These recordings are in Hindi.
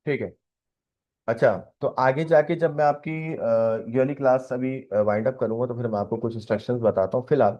ठीक है। अच्छा, तो आगे जाके जब मैं आपकी ये वाली क्लास अभी वाइंड अप करूंगा तो फिर मैं आपको कुछ इंस्ट्रक्शंस बताता हूँ। फिलहाल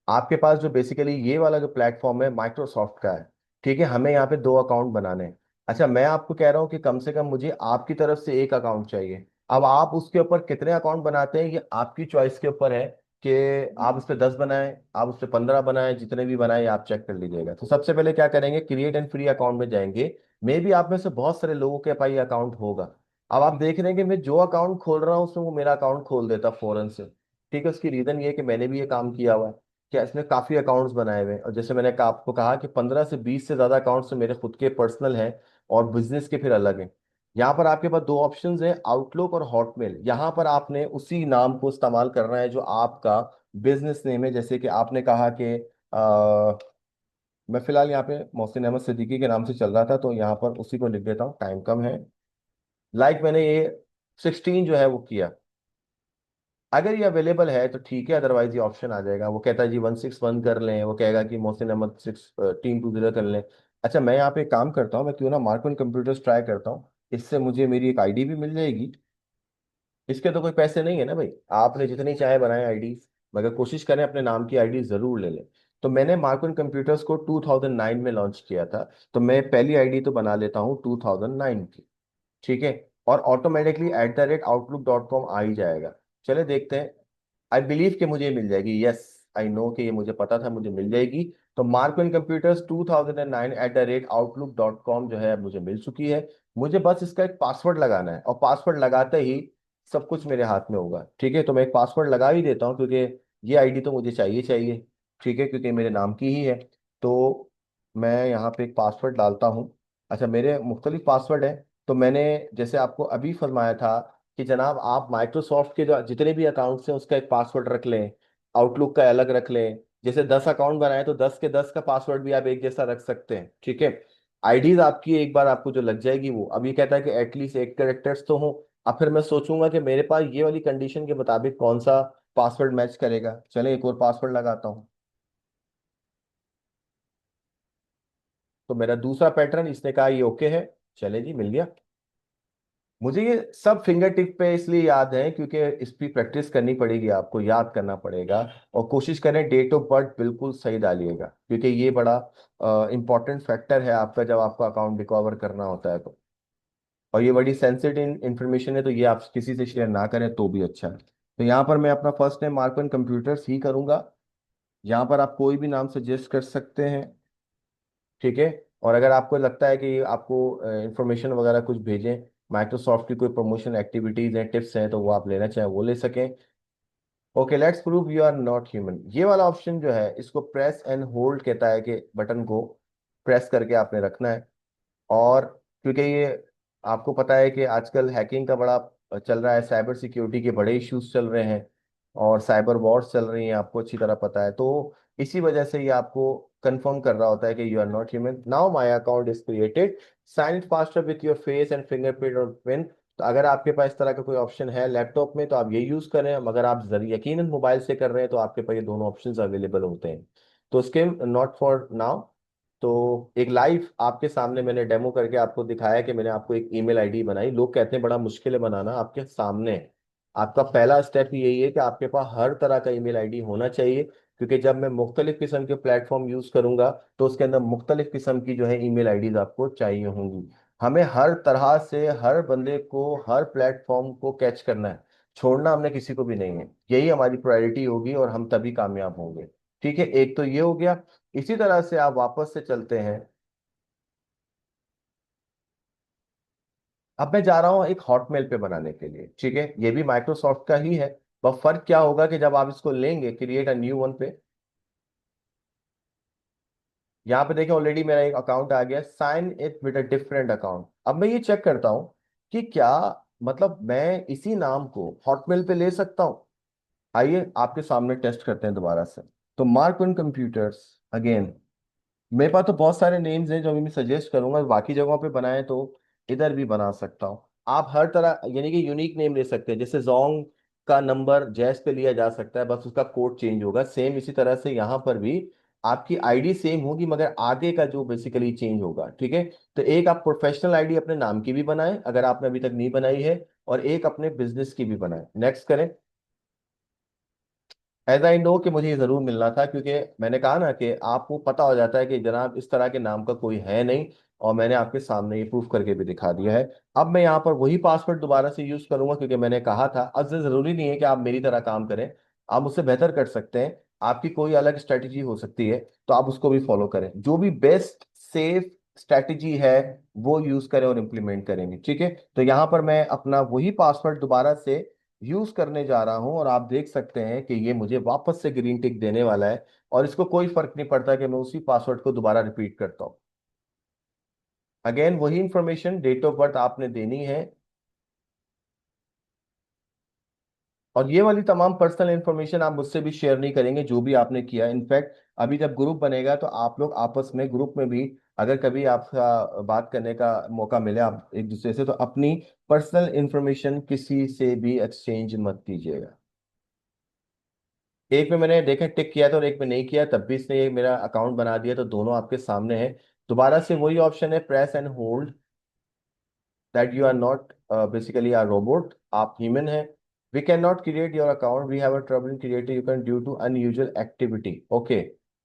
आपके पास जो बेसिकली ये वाला जो प्लेटफॉर्म है माइक्रोसॉफ्ट का है। ठीक है, हमें यहाँ पे दो अकाउंट बनाने हैं। अच्छा, मैं आपको कह रहा हूँ कि कम से कम मुझे आपकी तरफ से एक अकाउंट चाहिए। अब आप उसके ऊपर कितने अकाउंट बनाते हैं ये आपकी चॉइस के ऊपर है कि आप उस पर 10 बनाएं, आप उस पर 15 बनाएं, जितने भी बनाएं आप चेक कर लीजिएगा। तो सबसे पहले क्या करेंगे, क्रिएट एंड फ्री अकाउंट में जाएंगे। मे भी आप में से बहुत सारे लोगों के पास ये अकाउंट होगा। अब आप देख रहे हैं कि मैं जो अकाउंट खोल रहा हूँ उसमें वो मेरा अकाउंट खोल देता फौरन से। ठीक है, उसकी रीजन ये है कि मैंने भी ये काम किया हुआ है कि इसमें काफी अकाउंट्स बनाए हुए हैं। और जैसे मैंने आपको कहा कि 15 से 20 से ज्यादा अकाउंट्स मेरे खुद के पर्सनल हैं और बिजनेस के फिर अलग हैं। यहाँ पर आपके पास दो ऑप्शंस हैं, आउटलुक और हॉटमेल। यहाँ पर आपने उसी नाम को इस्तेमाल करना है जो आपका बिजनेस नेम है। जैसे कि आपने कहा कि मैं फिलहाल यहाँ पे मोहसिन अहमद सिद्दीकी के नाम से चल रहा था, तो यहाँ पर उसी को लिख देता हूँ, टाइम कम है। मैंने ये 16 जो है वो किया। अगर ये अवेलेबल है तो ठीक है, अदरवाइज ये ऑप्शन आ जाएगा। वो कहता है जी 161 कर लें, वो कहेगा कि मोहसिन अहमद 6 3 2 0 कर लें। अच्छा, मैं यहाँ पे एक काम करता हूँ, मैं क्यों ना मार्क कंप्यूटर्स ट्राई करता हूँ। इससे मुझे मेरी एक आईडी भी मिल जाएगी। इसके तो कोई पैसे नहीं है ना भाई, आपने जितनी चाहे बनाए आईडी, मगर कोशिश करें अपने नाम की आईडी जरूर ले लें। तो मैंने मार्कन कंप्यूटर्स को 2009 में लॉन्च किया था। तो मैं पहली आईडी तो बना लेता हूँ 2009 की। ठीक है, और ऑटोमेटिकली @outlook.com आ ही जाएगा। चले देखते हैं। आई बिलीव कि मुझे मिल जाएगी, यस, आई नो कि ये मुझे पता था मुझे मिल जाएगी। तो मार्को कंप्यूटर्स 2009 @outlook.com जो है अब मुझे मिल चुकी है। मुझे बस इसका एक पासवर्ड लगाना है और पासवर्ड लगाते ही सब कुछ मेरे हाथ में होगा। ठीक है, तो मैं एक पासवर्ड लगा ही देता हूँ क्योंकि ये आईडी तो मुझे चाहिए चाहिए। ठीक है, क्योंकि मेरे नाम की ही है। तो मैं यहाँ पे एक पासवर्ड डालता हूँ। अच्छा, मेरे मुख्तलिफ पासवर्ड है। तो मैंने जैसे आपको अभी फरमाया था कि जनाब आप माइक्रोसॉफ्ट के जो जितने भी अकाउंट्स हैं उसका एक पासवर्ड रख लें, आउटलुक का अलग रख लें। जैसे 10 अकाउंट बनाए तो 10 के 10 का पासवर्ड भी आप एक जैसा रख सकते हैं। ठीक है, आईडीज आपकी एक बार आपको जो लग जाएगी वो अभी कहता है कि एटलीस्ट 8 कैरेक्टर्स तो हो। अब फिर मैं सोचूंगा कि मेरे पास ये वाली कंडीशन के मुताबिक कौन सा पासवर्ड मैच करेगा। चले एक और पासवर्ड लगाता हूँ। तो मेरा दूसरा पैटर्न इसने कहा ये ओके है। चले जी, मिल गया। मुझे ये सब फिंगर टिप पे इसलिए याद है क्योंकि इस पे प्रैक्टिस करनी पड़ेगी, आपको याद करना पड़ेगा। और कोशिश करें डेट ऑफ बर्थ बिल्कुल सही डालिएगा क्योंकि ये बड़ा इंपॉर्टेंट फैक्टर है आपका जब आपका अकाउंट रिकवर करना होता है तो। और ये बड़ी सेंसिटिव इंफॉर्मेशन है तो ये आप किसी से शेयर ना करें तो भी अच्छा है। तो यहाँ पर मैं अपना फर्स्ट नेम मार्कन कंप्यूटर्स ही करूंगा। यहाँ पर आप कोई भी नाम सजेस्ट कर सकते हैं। ठीक है, और अगर आपको लगता है कि आपको इंफॉर्मेशन वगैरह कुछ भेजें, माइक्रोसॉफ्ट की कोई प्रमोशन एक्टिविटीज हैं, टिप्स हैं, तो वो आप लेना चाहें वो ले सकें। Okay, let's prove you are not human, ये वाला ऑप्शन जो है इसको प्रेस एंड होल्ड कहता है कि बटन को प्रेस करके आपने रखना है। और क्योंकि ये आपको पता है कि आजकल हैकिंग का बड़ा चल रहा है, साइबर सिक्योरिटी के बड़े इश्यूज चल रहे हैं और साइबर वॉर्स चल रही हैं, आपको अच्छी तरह पता है। तो इसी वजह से ये आपको कंफर्म कर रहा होता है कि you are not human. Now my account is created, sign it faster with your face and fingerprint और पिन। तो अगर आपके पास इस तरह का कोई ऑप्शन है लैपटॉप में तो आप ये यूज करें, मगर आप यकीनन मोबाइल से कर रहे हैं तो आपके पास ये दोनों ऑप्शंस अवेलेबल होते हैं। तो स्किम नॉट फॉर नाउ। तो एक लाइव आपके सामने मैंने डेमो करके आपको दिखाया कि मैंने आपको एक ईमेल आईडी बनाई। लोग कहते हैं बड़ा मुश्किल है बनाना, आपके सामने है। आपका पहला स्टेप यही है कि आपके पास हर तरह का ईमेल आईडी होना चाहिए क्योंकि जब मैं मुख्तलिफ किस्म के प्लेटफॉर्म यूज करूंगा तो उसके अंदर मुख्तलिफ किस्म की जो है ईमेल आईडीज आपको चाहिए होंगी। हमें हर तरह से हर बंदे को हर प्लेटफॉर्म को कैच करना है, छोड़ना हमने किसी को भी नहीं है। यही हमारी प्रायोरिटी होगी और हम तभी कामयाब होंगे। ठीक है, एक तो ये हो गया। इसी तरह से आप वापस से चलते हैं। अब मैं जा रहा हूं एक हॉटमेल पे बनाने के लिए। ठीक है, ये भी माइक्रोसॉफ्ट का ही है। बस फर्क क्या होगा कि जब आप इसको लेंगे क्रिएट अ न्यू वन पे, यहाँ पे देखें ऑलरेडी मेरा एक अकाउंट आ गया, sign it with a different account. अब मैं ये चेक करता हूं कि क्या मतलब मैं इसी नाम को हॉटमेल पे ले सकता हूं। आइए आपके सामने टेस्ट करते हैं दोबारा से। तो मार्क ऑन कंप्यूटर्स अगेन, मेरे पास तो बहुत सारे नेम्स हैं जो अभी मैं सजेस्ट करूंगा, बाकी जगहों पे बनाए तो इधर भी बना सकता हूँ। आप हर तरह यानी कि यूनिक नेम ले सकते हैं। जैसे जोंग का नंबर जैस पे लिया जा सकता है, बस उसका कोड चेंज होगा। सेम इसी तरह से यहाँ पर भी आपकी आईडी सेम होगी मगर आगे का जो बेसिकली चेंज होगा, ठीक है। तो एक आप प्रोफेशनल आईडी अपने नाम की भी बनाएं अगर आपने अभी तक नहीं बनाई है, और एक अपने बिजनेस की भी बनाएं। नेक्स्ट करें। एज आई नो कि मुझे ये जरूर मिलना था, क्योंकि मैंने कहा ना कि आपको पता हो जाता है कि जनाब इस तरह के नाम का कोई है नहीं, और मैंने आपके सामने ये प्रूफ करके भी दिखा दिया है। अब मैं यहाँ पर वही पासवर्ड दोबारा से यूज करूंगा, क्योंकि मैंने कहा था। अब से जरूरी नहीं है कि आप मेरी तरह काम करें, आप मुझसे बेहतर कर सकते हैं। आपकी कोई अलग स्ट्रेटेजी हो सकती है, तो आप उसको भी फॉलो करें। जो भी बेस्ट सेफ स्ट्रेटेजी है वो यूज करें और इम्प्लीमेंट करेंगे, ठीक है। तो यहाँ पर मैं अपना वही पासवर्ड दोबारा से यूज करने जा रहा हूं, और आप देख सकते हैं कि ये मुझे वापस से ग्रीन टिक देने वाला है। और इसको कोई फर्क नहीं पड़ता कि मैं उसी पासवर्ड को दोबारा रिपीट करता हूं। अगेन वही इंफॉर्मेशन, डेट ऑफ बर्थ आपने देनी है, और ये वाली तमाम पर्सनल इंफॉर्मेशन आप मुझसे भी शेयर नहीं करेंगे जो भी आपने किया। इनफैक्ट अभी जब ग्रुप बनेगा तो आप लोग आपस में ग्रुप में भी, अगर कभी आपका बात करने का मौका मिले आप एक दूसरे से, तो अपनी पर्सनल इंफॉर्मेशन किसी से भी एक्सचेंज मत कीजिएगा। एक में मैंने देखा टिक किया था और एक में नहीं किया, तब भी इसने ये मेरा अकाउंट बना दिया, तो दोनों आपके सामने है। दोबारा से वही ऑप्शन है, press and hold, that you are not basically are robot, आप ह्यूमन है। We can not create your account, we have a trouble in creating you can due to unusual activity. Okay.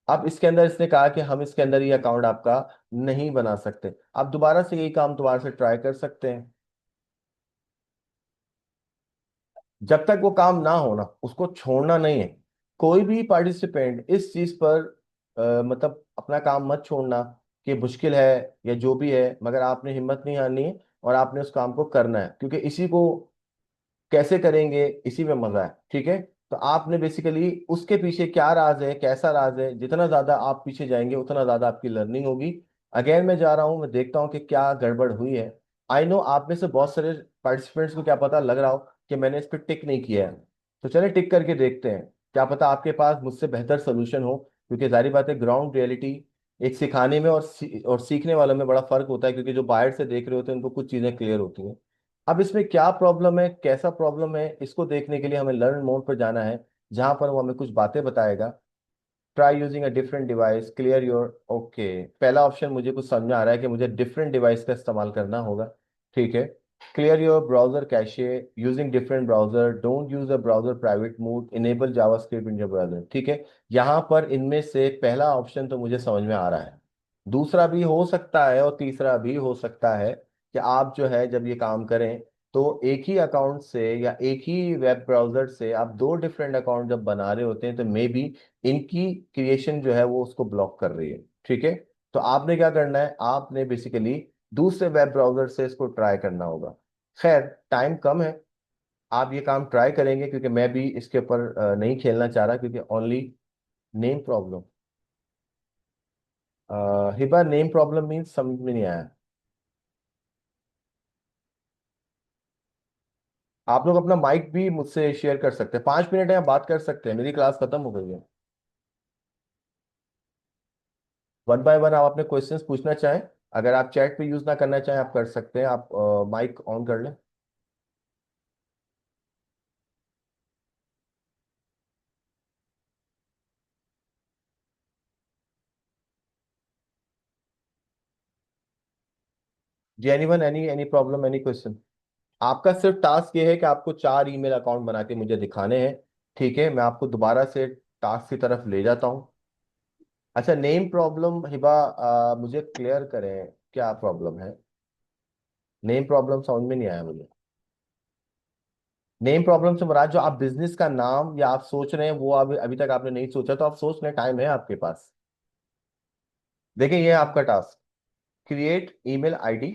अब इसके अंदर इसने कहा कि हम इसके अंदर ये अकाउंट आपका नहीं बना सकते। आप दोबारा से यही काम दोबारा से ट्राई कर सकते हैं। जब तक वो काम ना हो ना, उसको छोड़ना नहीं है। कोई भी पार्टिसिपेंट इस चीज पर मतलब अपना काम मत छोड़ना कि मुश्किल है या जो भी है, मगर आपने हिम्मत नहीं हारनी है और आपने उस काम को करना है, क्योंकि इसी को कैसे करेंगे इसी में मजा है, ठीक है। तो आपने बेसिकली उसके पीछे क्या राज है, कैसा राज है, जितना ज्यादा आप पीछे जाएंगे उतना ज्यादा आपकी लर्निंग होगी। अगेन मैं जा रहा हूँ, मैं देखता हूँ कि क्या गड़बड़ हुई है। आई नो आप में से बहुत सारे पार्टिसिपेंट्स को क्या पता लग रहा हो कि मैंने इस पर टिक नहीं किया है, तो चले टिक करके देखते हैं। क्या पता आपके पास मुझसे बेहतर सोल्यूशन हो, क्योंकि जारी बात है ग्राउंड रियलिटी एक सिखाने में और सीखने वालों में बड़ा फर्क होता है, क्योंकि जो बाहर से देख रहे होते हैं उनको कुछ चीजें क्लियर होती हैं। अब इसमें क्या प्रॉब्लम है, कैसा प्रॉब्लम है, इसको देखने के लिए हमें लर्न मोड पर जाना है, जहां पर वो हमें कुछ बातें बताएगा। Try using a different device, clear your, okay. पहला ऑप्शन मुझे कुछ समझ में आ रहा है कि मुझे डिफरेंट डिवाइस का इस्तेमाल करना होगा, ठीक है। Clear your browser cache using different browser, don't use a browser private mode, enable JavaScript in your browser, ठीक है। यहाँ पर इनमें से पहला ऑप्शन तो मुझे समझ में आ रहा है, दूसरा भी हो सकता है और तीसरा भी हो सकता है कि आप जो है जब ये काम करें तो एक ही अकाउंट से या एक ही वेब ब्राउजर से आप दो डिफरेंट अकाउंट जब बना रहे होते हैं, तो मे बी इनकी क्रिएशन जो है वो उसको ब्लॉक कर रही है, ठीक है। तो आपने क्या करना है, आपने बेसिकली दूसरे वेब ब्राउजर से इसको ट्राई करना होगा। खैर टाइम कम है, आप ये काम ट्राई करेंगे, क्योंकि मैं भी इसके ऊपर नहीं खेलना चाह रहा, क्योंकि only name problem. Hiba name problem means समझ में नहीं आया। आप लोग अपना माइक भी मुझसे शेयर कर सकते हैं, 5 मिनट है आप बात कर सकते हैं, मेरी क्लास खत्म हो गई है। वन बाय वन आप अपने क्वेश्चंस पूछना चाहें, अगर आप चैट पे यूज ना करना चाहें आप कर सकते हैं, आप माइक ऑन कर लें। जी anyone, any any problem, any question. आपका सिर्फ टास्क ये है कि आपको 4 ईमेल अकाउंट बना के मुझे दिखाने हैं, ठीक है। मैं आपको दोबारा से टास्क की तरफ ले जाता हूँ। अच्छा, नेम प्रॉब्लम हिबा, मुझे क्लियर करें क्या प्रॉब्लम है। नेम प्रॉब्लम समझ में नहीं आया मुझे। नेम प्रॉब्लम से मुराद जो आप बिजनेस का नाम या आप सोच रहे हैं वो अभी अभी तक आपने नहीं सोचा, तो आप सोच लें, टाइम है आपके पास। देखिए ये है आपका task, create email ID,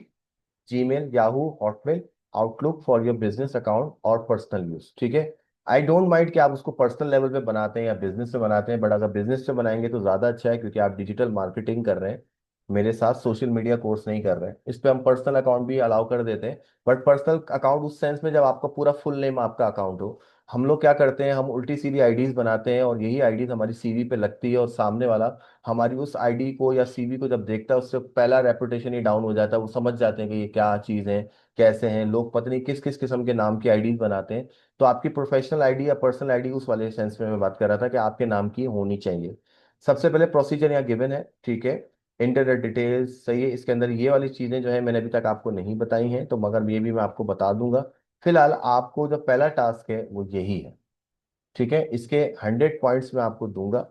Gmail, Yahoo, Hotmail, outlook for your business account और पर्सनल यूज, ठीक है। आई डोंट माइंड कि आप उसको पर्सनल लेवल पे बनाते हैं या बिजनेस पे बनाते हैं, बट अगर बिजनेस पे बनाएंगे तो ज़्यादा अच्छा है, क्योंकि आप डिजिटल मार्केटिंग कर रहे हैं, मेरे साथ सोशल मीडिया कोर्स नहीं कर रहे हैं। इस पे हम पर्सनल अकाउंट भी अलाउ कर देते हैं, बट पर्सनल अकाउंट उस सेंस में जब आपका पूरा फुल नेम आपका अकाउंट हो। हम लोग क्या करते हैं, हम उल्टी सीधी आईडीज बनाते हैं और यही आईडीज हमारी सीवी पे लगती है, और सामने वाला हमारी उस आईडी को या सीवी को जब देखता है उससे पहला रेपुटेशन ही डाउन हो जाता है, वो समझ जाते हैं कि ये क्या चीज़ है, कैसे हैं लोग, पता नहीं किस किस किस्म के नाम की आईडीज बनाते हैं। तो आपकी प्रोफेशनल आईडी या पर्सनल आईडी उस वाले सेंस में मैं बात कर रहा था कि आपके नाम की होनी चाहिए। सबसे पहले प्रोसीजर यहाँ गिवन है, ठीक है। इंटर द डिटेल्स, सही है। इसके अंदर ये वाली चीजें जो है मैंने अभी तक आपको नहीं बताई हैं, तो मगर ये भी मैं आपको बता दूंगा। फिलहाल आपको जो पहला टास्क है वो यही है, ठीक है। इसके 100 पॉइंट्स मैं आपको दूंगा,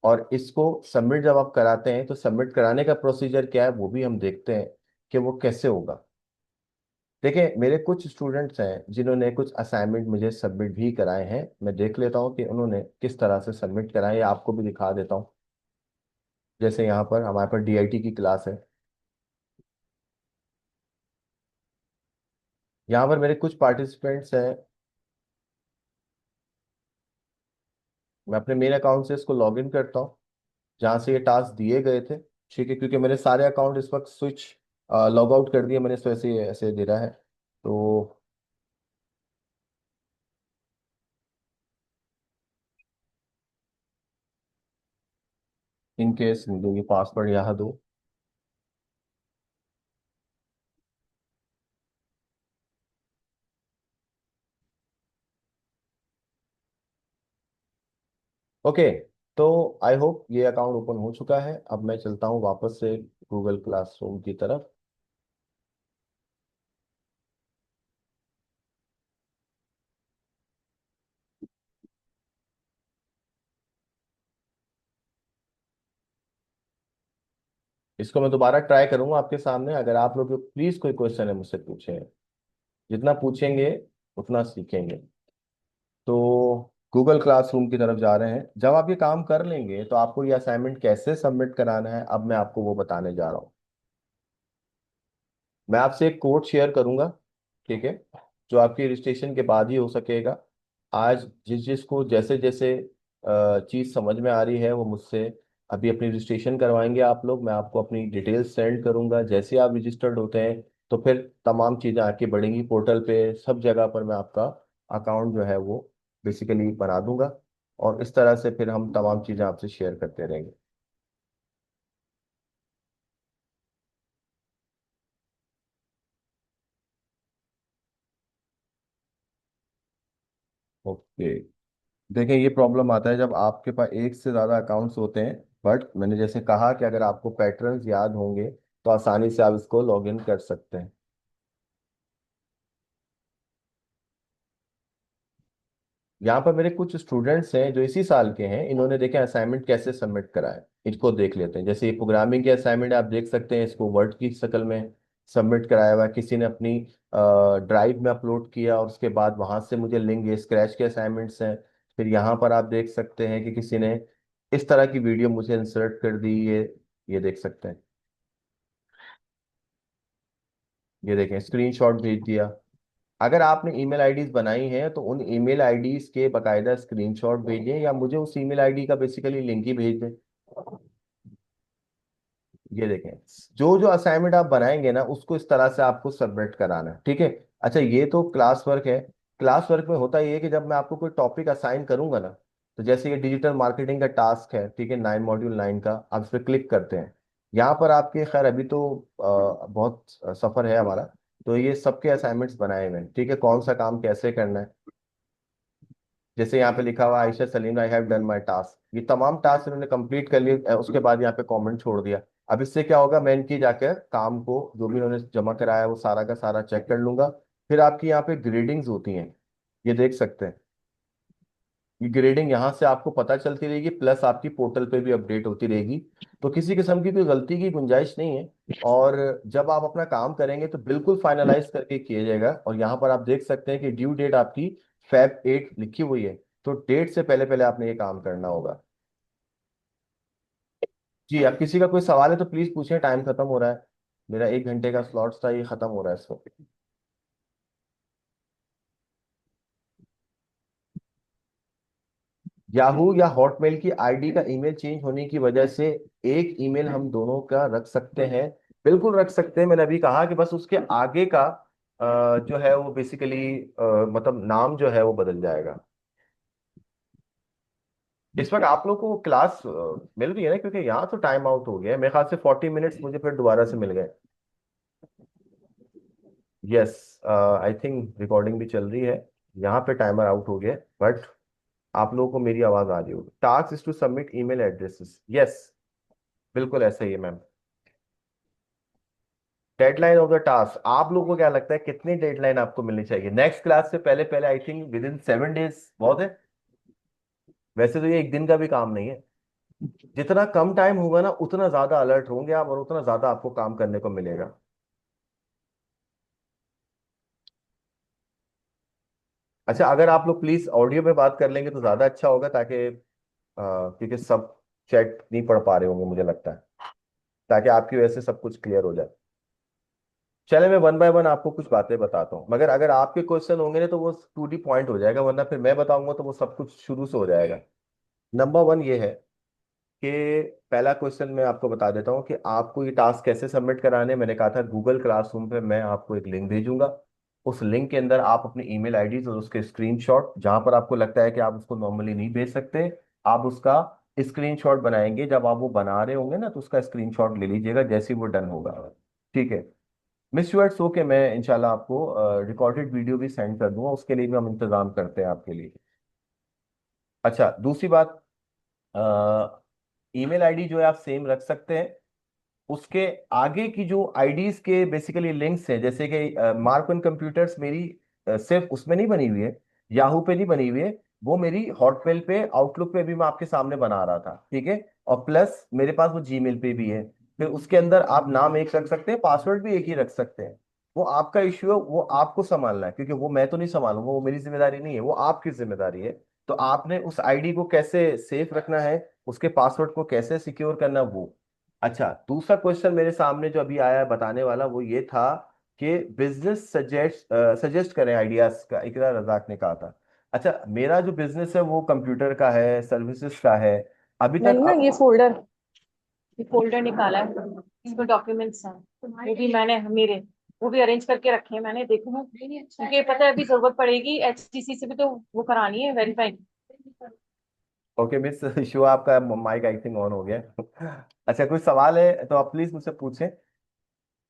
और इसको सबमिट जब आप कराते हैं तो सबमिट कराने का प्रोसीजर क्या है वो भी हम देखते हैं कि वो कैसे होगा। देखिए, मेरे कुछ स्टूडेंट्स हैं जिन्होंने कुछ असाइनमेंट मुझे सबमिट भी कराए हैं। मैं देख लेता हूँ कि उन्होंने किस तरह से सबमिट कराए, या आपको भी दिखा देता हूँ। जैसे यहाँ पर हमारे पास डीआईटी की क्लास है। यहाँ पर मेरे कुछ पार्टिसिपेंट्स हैं। मैं अपने मेन अकाउंट से इसको लॉग इन करता हूँ, जहाँ से ये टास्क दिए गए थे, ठीक है। क्योंकि मेरे सारे अकाउंट इस वक्त स्विच लॉग आउट कर दिए मैंने, तो ऐसे ऐसे दे रहा है। तो इन केस ये पासवर्ड यहाँ दो। ओके, तो आई होप ये अकाउंट ओपन हो चुका है। अब मैं चलता हूँ वापस से गूगल क्लासरूम की तरफ। इसको मैं दोबारा ट्राई करूंगा आपके सामने। अगर आप लोग प्लीज कोई क्वेश्चन है मुझसे पूछें, जितना पूछेंगे उतना सीखेंगे। तो गूगल क्लासरूम की तरफ जा रहे हैं। जब आप ये काम कर लेंगे तो आपको ये असाइनमेंट कैसे सबमिट कराना है, अब मैं आपको वो बताने जा रहा हूँ। मैं आपसे एक कोड शेयर करूंगा, ठीक है, जो आपकी रजिस्ट्रेशन के बाद ही हो सकेगा। आज जिस जिसको जैसे जैसे चीज़ समझ में आ रही है वो मुझसे अभी अपनी रजिस्ट्रेशन करवाएंगे आप लोग। मैं आपको अपनी डिटेल्स सेंड करूंगा। जैसे आप रजिस्टर्ड होते हैं तो फिर तमाम चीज़ें आके बढ़ेंगी पोर्टल पे, सब जगह पर मैं आपका अकाउंट जो है वो बेसिकली बना दूंगा। और इस तरह से फिर हम तमाम चीज़ें आपसे शेयर करते रहेंगे। ओके, देखें ये प्रॉब्लम आता है जब आपके पास एक से ज़्यादा अकाउंट्स होते हैं। बट मैंने जैसे कहा कि अगर आपको पैटर्न्स याद होंगे तो आसानी से आप इसको लॉग इन कर सकते हैं। यहाँ पर मेरे कुछ स्टूडेंट्स हैं जो इसी साल के हैं। इन्होंने देखे असाइनमेंट कैसे सबमिट करा है, इसको देख लेते हैं। जैसे ये प्रोग्रामिंग के असाइनमेंट आप देख सकते हैं, इसको वर्ड की शक्ल में सबमिट कराया हुआ है। किसी ने अपनी ड्राइव में अपलोड किया और उसके बाद वहां से मुझे लिंक, ये स्क्रैच के असाइनमेंट्स हैं। फिर यहाँ पर आप देख सकते हैं कि किसी ने इस तरह की वीडियो मुझे इंसर्ट कर दी। ये देख सकते हैं, ये देखें स्क्रीनशॉट भेज दिया। अगर आपने ईमेल आईडीज बनाई हैं तो उन ईमेल आईडीज के बकायदा स्क्रीनशॉट भेजें, या मुझे उस ईमेल आईडी का बेसिकली लिंक ही भेज दें। ये देखें, जो जो असाइनमेंट आप बनाएंगे ना उसको इस तरह से आपको सबमिट कराना है, ठीक है। अच्छा, ये तो क्लास वर्क है। क्लास वर्क में होता ये है कि जब मैं आपको कोई टॉपिक असाइन करूंगा ना, तो जैसे ये डिजिटल मार्केटिंग का टास्क है, ठीक है, 9 मॉड्यूल 9 का, आप इस पर क्लिक करते हैं। यहाँ पर आपके खैर अभी तो बहुत सफर है हमारा। तो ये सबके असाइनमेंट्स बनाए हुए हैं, ठीक है, कौन सा काम कैसे करना है। जैसे यहाँ पे लिखा हुआ Ayesha Salim, I have done my task, ये तमाम टास्क इन्होंने कंप्लीट कर लिए। उसके बाद यहाँ पे कमेंट छोड़ दिया। अब इससे क्या होगा, मैं इनकी जाकर काम को जो भी इन्होंने जमा कराया है वो सारा का सारा चेक कर लूंगा। फिर आपकी यहाँ पे ग्रेडिंग्स होती हैं, ये देख सकते हैं। ये ग्रेडिंग यहाँ से आपको पता चलती रहेगी, प्लस आपकी पोर्टल पे भी अपडेट होती रहेगी। तो किसी किस्म की कोई गलती की गुंजाइश नहीं है। और जब आप अपना काम करेंगे तो बिल्कुल फाइनलाइज करके किया जाएगा। और यहाँ पर आप देख सकते हैं कि ड्यू डेट आपकी Feb 8 लिखी हुई है। तो डेट से पहले पहले आपने ये काम करना होगा। जी, अब किसी का कोई सवाल है तो प्लीज पूछें, टाइम खत्म हो रहा है। मेरा 1 घंटे का स्लॉट था, ये खत्म हो रहा है इस वक्त। याहू या हॉटमेल की आईडी का ईमेल चेंज होने की वजह से एक ईमेल हम दोनों का रख सकते हैं, बिल्कुल रख सकते हैं। मैंने अभी कहा कि बस उसके आगे का जो है वो बेसिकली मतलब नाम जो है वो बदल जाएगा। इस वक्त आप लोग को क्लास मिल रही है ना, क्योंकि यहाँ तो टाइम आउट हो गया है। मेरे ख्याल से 40 मिनट्स मुझे फिर दोबारा से मिल गए। यस, आई थिंक रिकॉर्डिंग भी चल रही है। यहाँ पे टाइमर आउट हो गया, बट आप लोगों को मेरी आवाज आ रही होगी। Task is to submit email addresses, yes, बिल्कुल ऐसा ही है ma'am. Deadline of the task, आप लोगों को क्या लगता है कितनी डेडलाइन आपको मिलनी चाहिए नेक्स्ट क्लास से पहले पहले? I think with in 7 days बहुत है। वैसे तो ये एक दिन का भी काम नहीं है। जितना कम टाइम होगा ना उतना ज्यादा अलर्ट होंगे आप, और उतना ज्यादा आपको काम करने को मिलेगा। अच्छा, अगर आप लोग प्लीज ऑडियो में बात कर लेंगे तो ज्यादा अच्छा होगा, ताकि क्योंकि सब चैट नहीं पढ़ पा रहे होंगे मुझे लगता है, ताकि आपकी वजह से सब कुछ क्लियर हो जाए। चले मैं वन बाय वन आपको कुछ बातें बताता हूँ, मगर अगर आपके क्वेश्चन होंगे ना तो वो 2D पॉइंट हो जाएगा, वरना फिर मैं बताऊंगा तो वो सब कुछ शुरू से हो जाएगा। नंबर वन ये है कि पहला क्वेश्चन मैं आपको बता देता हूँ कि आपको ये टास्क कैसे सबमिट कराने हैं। मैंने कहा था गूगल क्लासरूम पे मैं आपको एक लिंक भेजूंगा। उस लिंक के अंदर आप अपनी ईमेल आईडीज और उसके स्क्रीनशॉट, जहां पर आपको लगता है कि आप उसको नॉर्मली नहीं भेज सकते, आप उसका स्क्रीनशॉट बनाएंगे। जब आप वो बना रहे होंगे ना तो उसका स्क्रीनशॉट ले लीजिएगा जैसे ही वो डन होगा। ठीक है, मिस वर्ड्स हो के मैं इंशाल्लाह आपको रिकॉर्डेड वीडियो भी सेंड कर दूंगा, उसके लिए भी हम इंतजाम करते हैं आपके लिए। अच्छा, दूसरी बात, ईमेल आईडी जो है आप सेम रख सकते हैं। उसके आगे की जो आईडीज के बेसिकली लिंक्स हैं, जैसे कि मार्क ऑन कंप्यूटर्स मेरी सिर्फ उसमें नहीं बनी हुई है, याहू पे नहीं बनी हुई है, वो मेरी हॉटमेल पे, आउटलुक पे भी मैं आपके सामने बना रहा था, ठीक है। और प्लस मेरे पास वो जीमेल पे भी है। फिर उसके अंदर आप नाम एक रख सकते हैं, पासवर्ड भी एक ही रख सकते हैं। वो आपका इश्यू है, वो आपको संभालना है, क्योंकि वो मैं तो नहीं संभालूंगा, वो मेरी जिम्मेदारी नहीं है, वो आपकी जिम्मेदारी है। तो आपने उस आईडी को कैसे सेफ रखना है, उसके पासवर्ड को कैसे सिक्योर करना, वो। अच्छा, दूसरा क्वेश्चन मेरे सामने जो अभी आया है बताने वाला, वो ये था कि बिजनेस सजेस्ट सजेस्ट करें आइडियाज का, इकरा रजाक ने कहा था। अच्छा, मेरा जो बिजनेस है वो कंप्यूटर का है, सर्विसेज का है। अभी तक मैंने ना आप, ये फोल्डर निकाला है, इसमें डॉक्यूमेंट्स हैं, वो भी मैंने मेरे वो भी अरेंज करके रखे हैं मैंने, देखो क्योंकि पता है अभी जरूरत पड़ेगी, एचटीसी से भी तो वो करानी है वेरीफाई। ओके मिस शो, आपका माइक आई थिंक ऑन हो गया अच्छा, कोई सवाल है तो आप प्लीज मुझसे पूछें।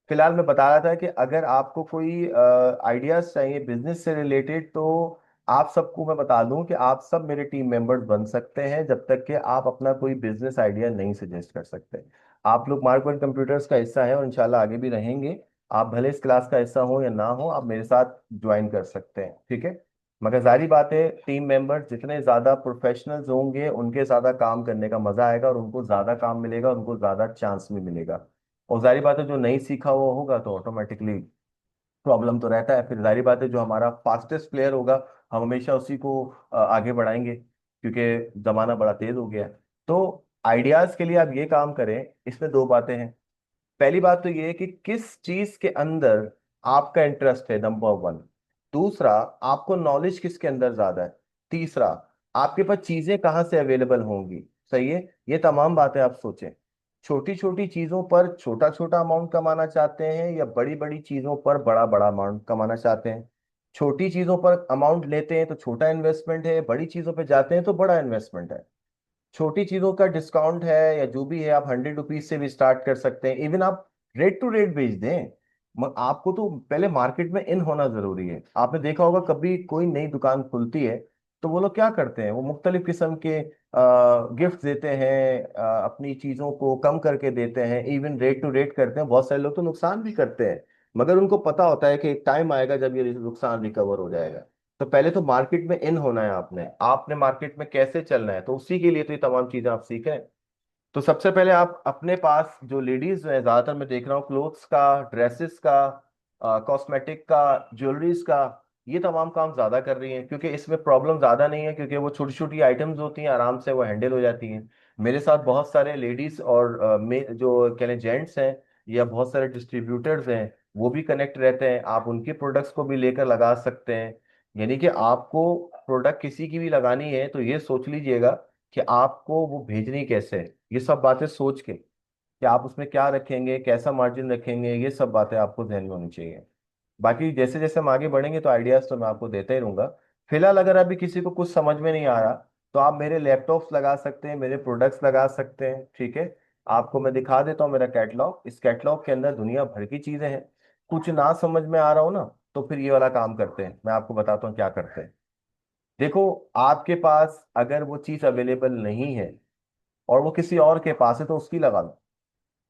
फिलहाल मैं बता रहा था कि अगर आपको कोई आइडियाज चाहिए बिजनेस से रिलेटेड, तो आप सबको मैं बता दूं कि आप सब मेरे टीम मेंबर्स बन सकते हैं, जब तक कि आप अपना कोई बिजनेस आइडिया नहीं सजेस्ट कर सकते। आप लोग मार्क वन कंप्यूटर्स का हिस्सा हैं और इंशाल्लाह आगे भी रहेंगे। आप भले इस क्लास का हिस्सा हो या ना हो, आप मेरे साथ ज्वाइन कर सकते हैं, ठीक है। मगर जारी बात है, टीम मेंबर्स जितने ज्यादा प्रोफेशनल्स होंगे उनके ज्यादा काम करने का मजा आएगा, और उनको ज्यादा काम मिलेगा, उनको ज्यादा चांस भी मिलेगा। और जारी बात है जो नहीं सीखा हुआ होगा तो ऑटोमेटिकली प्रॉब्लम तो रहता है। फिर जारी बात है जो हमारा फास्टेस्ट प्लेयर होगा, हम हमेशा उसी को आगे बढ़ाएंगे, क्योंकि जमाना बड़ा तेज हो गया है। तो आइडियाज के लिए आप ये काम करें, इसमें दो बातें हैं। पहली बात तो ये है कि किस चीज के अंदर आपका इंटरेस्ट है, नंबर वन। दूसरा, आपको नॉलेज किसके अंदर ज्यादा है। तीसरा, आपके पास चीजें कहाँ से अवेलेबल होंगी। सही है, ये तमाम बातें आप सोचें। छोटी छोटी चीजों पर छोटा छोटा अमाउंट कमाना चाहते हैं, या बड़ी बड़ी चीजों पर बड़ा बड़ा अमाउंट कमाना चाहते हैं। छोटी चीजों पर अमाउंट लेते हैं तो छोटा इन्वेस्टमेंट है, बड़ी चीजों पे जाते हैं तो बड़ा इन्वेस्टमेंट है। छोटी चीजों का डिस्काउंट है या जो भी है, आप 100 रुपीज से भी स्टार्ट कर सकते हैं। इवन आप रेट टू रेट बेच दें। आपको तो पहले मार्केट में इन होना जरूरी है। आपने देखा होगा कभी कोई नई दुकान खुलती है तो वो लोग क्या करते हैं, वो मुख्तलिफ किस्म के गिफ्ट देते हैं, अपनी चीजों को कम करके देते हैं, इवन रेट टू रेट करते हैं। बहुत सारे लोग तो नुकसान भी करते हैं, मगर उनको पता होता है कि एक टाइम आएगा जब ये नुकसान रिकवर हो जाएगा। तो पहले तो मार्केट में इन होना है, आपने आपने मार्केट में कैसे चलना है, तो उसी के लिए तो ये तमाम चीजें आप सीखें। तो सबसे पहले आप अपने पास जो लेडीज है, ज्यादातर मैं देख रहा हूँ क्लोथ्स का, ड्रेसेस का, कॉस्मेटिक का, ज्वेलरीज का, ये तमाम काम ज्यादा कर रही हैं, क्योंकि इसमें प्रॉब्लम ज्यादा नहीं है, क्योंकि वो छोटी छोटी आइटम्स होती हैं, आराम से वो हैंडल हो जाती हैं। मेरे साथ बहुत सारे लेडीज और जो कह लें जेंट्स हैं, या बहुत सारे डिस्ट्रीब्यूटर्स हैं, वो भी कनेक्ट रहते हैं। आप उनके प्रोडक्ट्स को भी लेकर लगा सकते हैं। यानी कि आपको प्रोडक्ट किसी की भी लगानी है तो ये सोच लीजिएगा कि आपको वो भेजनी कैसे है। ये सब बातें सोच के कि आप उसमें क्या रखेंगे, कैसा मार्जिन रखेंगे, ये सब बातें आपको ध्यान में होनी चाहिए। बाकी जैसे जैसे हम आगे बढ़ेंगे तो आइडियाज तो मैं आपको देता ही रहूंगा। फिलहाल अगर अभी किसी को कुछ समझ में नहीं आ रहा, तो आप मेरे लैपटॉप्स लगा सकते हैं, मेरे प्रोडक्ट्स लगा सकते हैं, ठीक है। आपको मैं दिखा देता हूँ मेरा कैटलॉग। इस कैटलॉग के अंदर दुनिया भर की चीजें हैं। कुछ ना समझ में आ रहा हो ना, तो फिर ये वाला काम करते हैं, मैं आपको बताता हूँ क्या करते हैं। देखो, आपके पास अगर वो चीज अवेलेबल नहीं है और वो किसी और के पास है तो उसकी लगा लो।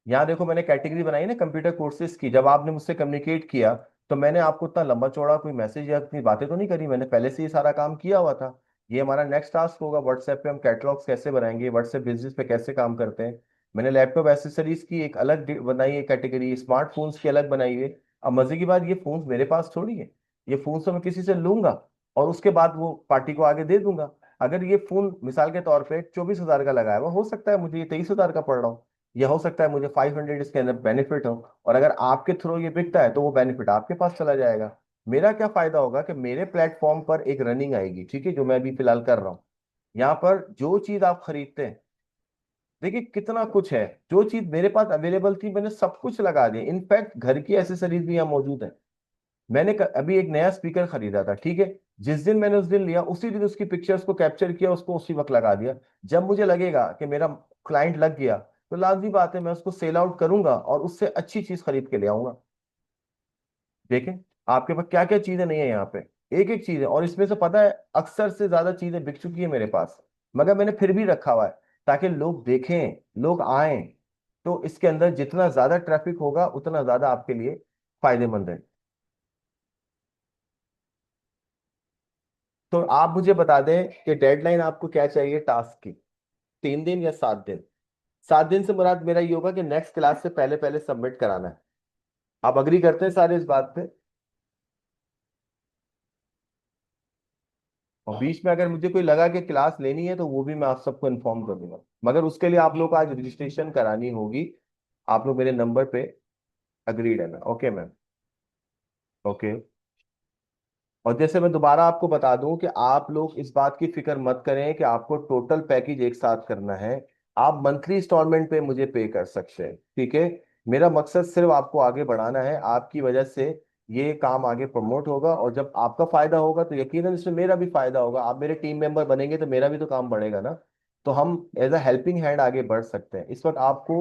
यहाँ देखो, मैंने कैटेगरी बनाई ना कंप्यूटर कोर्सेज की। जब आपने मुझसे कम्युनिकेट किया तो मैंने आपको इतना लंबा चौड़ा कोई मैसेज या इतनी बातें तो नहीं करी, मैंने पहले से ही सारा काम किया हुआ था। ये हमारा नेक्स्ट टास्क होगा, व्हाट्सएप पे हम कैटलॉग्स कैसे बनाएंगे, व्हाट्सएप बिजनेस पे कैसे काम करते हैं। मैंने लैपटॉप एसेसरीज की एक अलग बनाई है कैटेगरी, स्मार्टफोन्स की अलग बनाई है। अब मजे की बात, ये फोन्स मेरे पास थोड़ी है, ये फोन्स तो मैं किसी से लूंगा और उसके बाद वो पार्टी को आगे दे दूंगा। अगर ये फोन मिसाल के तौर पे 24,000 का लगाया हुआ, हो सकता है मुझे ये 23,000 का पड़ रहा हो, या हो सकता है मुझे 500 इसके अंदर बेनिफिट हो, और अगर आपके थ्रू ये बिकता है तो वो बेनिफिट आपके पास चला जाएगा। मेरा क्या फायदा होगा कि मेरे प्लेटफॉर्म पर एक रनिंग आएगी, ठीक है, जो मैं अभी फिलहाल कर रहा हूँ। यहाँ पर जो चीज आप खरीदते हैं, देखिए कितना कुछ है। जो चीज मेरे पास अवेलेबल थी मैंने सब कुछ लगा दिया, इनफैक्ट घर की एसेसरीज भी यहाँ मौजूद है। मैंने अभी एक नया स्पीकर खरीदा था, ठीक है, जिस दिन मैंने उस दिन लिया उसी दिन उसकी पिक्चर्स को कैप्चर किया, उसको उसी वक्त लगा दिया। जब मुझे लगेगा कि मेरा क्लाइंट लग गया तो लाजमी बात है मैं उसको सेल आउट करूंगा और उससे अच्छी चीज खरीद के ले आऊंगा। देखें, आपके पास क्या क्या चीजें नहीं है यहाँ पे, एक एक चीज है, और इसमें से पता है अक्सर से ज्यादा चीजें बिक चुकी है मेरे पास, मगर मैंने फिर भी रखा हुआ है ताकि लोग देखें, लोग आए। तो इसके अंदर जितना ज्यादा ट्रैफिक होगा उतना ज्यादा आपके लिए फायदेमंद है। तो आप मुझे बता दें कि डेडलाइन आपको क्या चाहिए टास्क की, 3 दिन या 7 दिन? 7 दिन से मुराद मेरा ये होगा कि नेक्स्ट क्लास से पहले पहले सबमिट कराना है। आप अग्री करते हैं सारे इस बात पे? और बीच में अगर मुझे कोई लगा कि क्लास लेनी है तो वो भी मैं आप सबको इन्फॉर्म कर दूंगा, मगर उसके लिए आप लोग को आज रजिस्ट्रेशन करानी होगी। आप लोग मेरे नंबर पे अग्रीड है ना? Okay ma'am. ओके। और जैसे मैं दोबारा आपको बता दूं कि आप लोग इस बात की फिक्र मत करें कि आपको टोटल पैकेज एक साथ करना है। आप मंथली इंस्टॉलमेंट पे मुझे पे कर सकते हैं, ठीक है। मेरा मकसद सिर्फ आपको आगे बढ़ाना है, आपकी वजह से ये काम आगे प्रमोट होगा, और जब आपका फायदा होगा तो यकीनन इसमें मेरा भी फायदा होगा। आप मेरे टीम मेंबर बनेंगे तो मेरा भी तो काम बढ़ेगा ना। तो हम एज अ हेल्पिंग हैंड आगे बढ़ सकते हैं। इस वक्त आपको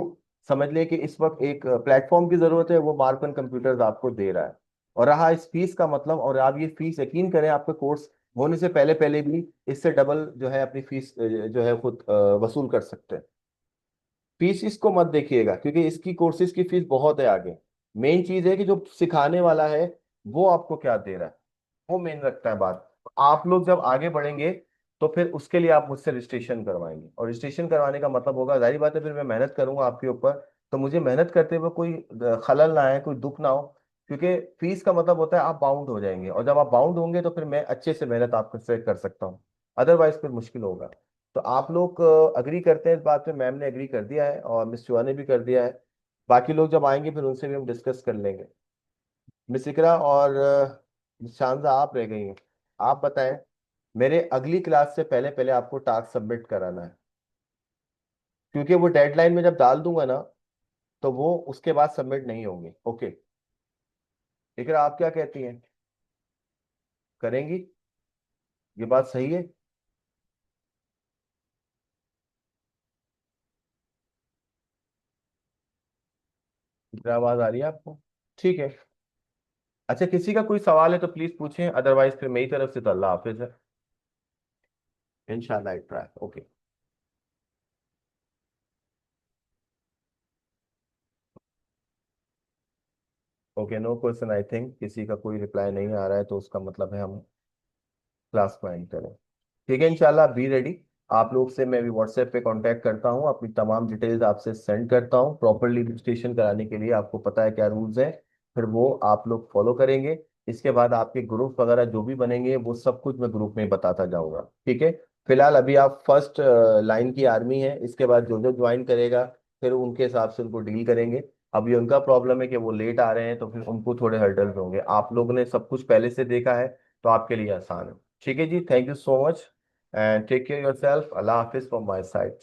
समझ लें कि इस वक्त एक प्लेटफॉर्म की जरूरत है, वो मार्कन कंप्यूटर्स आपको दे रहा है। और रहा इस फीस का मतलब, और आप ये फीस यकीन करें आपका कोर्स होने से पहले पहले भी इससे डबल जो है अपनी फीस जो है खुद वसूल कर सकते हैं। फीस इसको मत देखिएगा क्योंकि इसकी कोर्सेज की फीस बहुत है आगे। मेन चीज है कि जो सिखाने वाला है वो आपको क्या दे रहा है, वो मेन रखता है बात। आप लोग जब आगे बढ़ेंगे तो फिर उसके लिए आप मुझसे रजिस्ट्रेशन करवाएंगे, और रजिस्ट्रेशन करवाने का मतलब होगा, जाहिर बात है फिर मैं मेहनत करूंगा आपके ऊपर। तो मुझे मेहनत करते हुए कोई खलल ना आए, कोई दुख ना हो, क्योंकि फीस का मतलब होता है आप बाउंड हो जाएंगे, और जब आप बाउंड होंगे तो फिर मैं अच्छे से मेहनत आपके से कर सकता हूँ, अदरवाइज फिर मुश्किल होगा। तो आप लोग अग्री करते हैं इस बात पे? मैम ने अग्री कर दिया है और मिस चुआ ने भी कर दिया है। बाकी लोग जब आएंगे फिर उनसे भी हम डिस्कस कर लेंगे। मिस इकरा और मिस शांजा आप रह गई हैं। आप बताएं, मेरे अगली क्लास से पहले पहले आपको टास्क सबमिट कराना है, क्योंकि वो डेडलाइन में जब डाल दूंगा ना तो वो उसके बाद सबमिट नहीं होंगे। ओके, इकरा आप क्या कहती हैं, करेंगी? ये बात सही है? इकरा आवाज आ रही है आपको? ठीक है। अच्छा, किसी का कोई सवाल है तो प्लीज पूछें, अदरवाइज फिर मेरी तरफ से तो अल्लाह हाफिज है। इंशाल्लाह try. Okay. Okay, no question, I think किसी का कोई रिप्लाई नहीं आ रहा है तो उसका मतलब है हम क्लास को एंड करें। ठीक है, इंशाल्लाह बी रेडी। आप लोग से मैं भी व्हाट्सएप पे कांटेक्ट करता हूँ, अपनी तमाम डिटेल्स आपसे सेंड करता हूँ। प्रॉपरली रजिस्ट्रेशन कराने के लिए आपको पता है क्या रूल्स हैं, फिर वो आप लोग फॉलो करेंगे। इसके बाद आपके ग्रुप वगैरह जो भी बनेंगे वो सब कुछ मैं ग्रुप में बताता जाऊंगा, ठीक है। फिलहाल अभी आप फर्स्ट लाइन की आर्मी है, इसके बाद जो जो ज्वाइन करेगा फिर उनके हिसाब से उनको डील करेंगे। अभी उनका प्रॉब्लम है कि वो लेट आ रहे हैं तो फिर उनको थोड़े हर्डल्स होंगे, आप लोगों ने सब कुछ पहले से देखा है तो आपके लिए आसान है। ठीक है जी, thank you so much and take care yourself. अल्लाह हाफिज फ्रॉम माय साइड।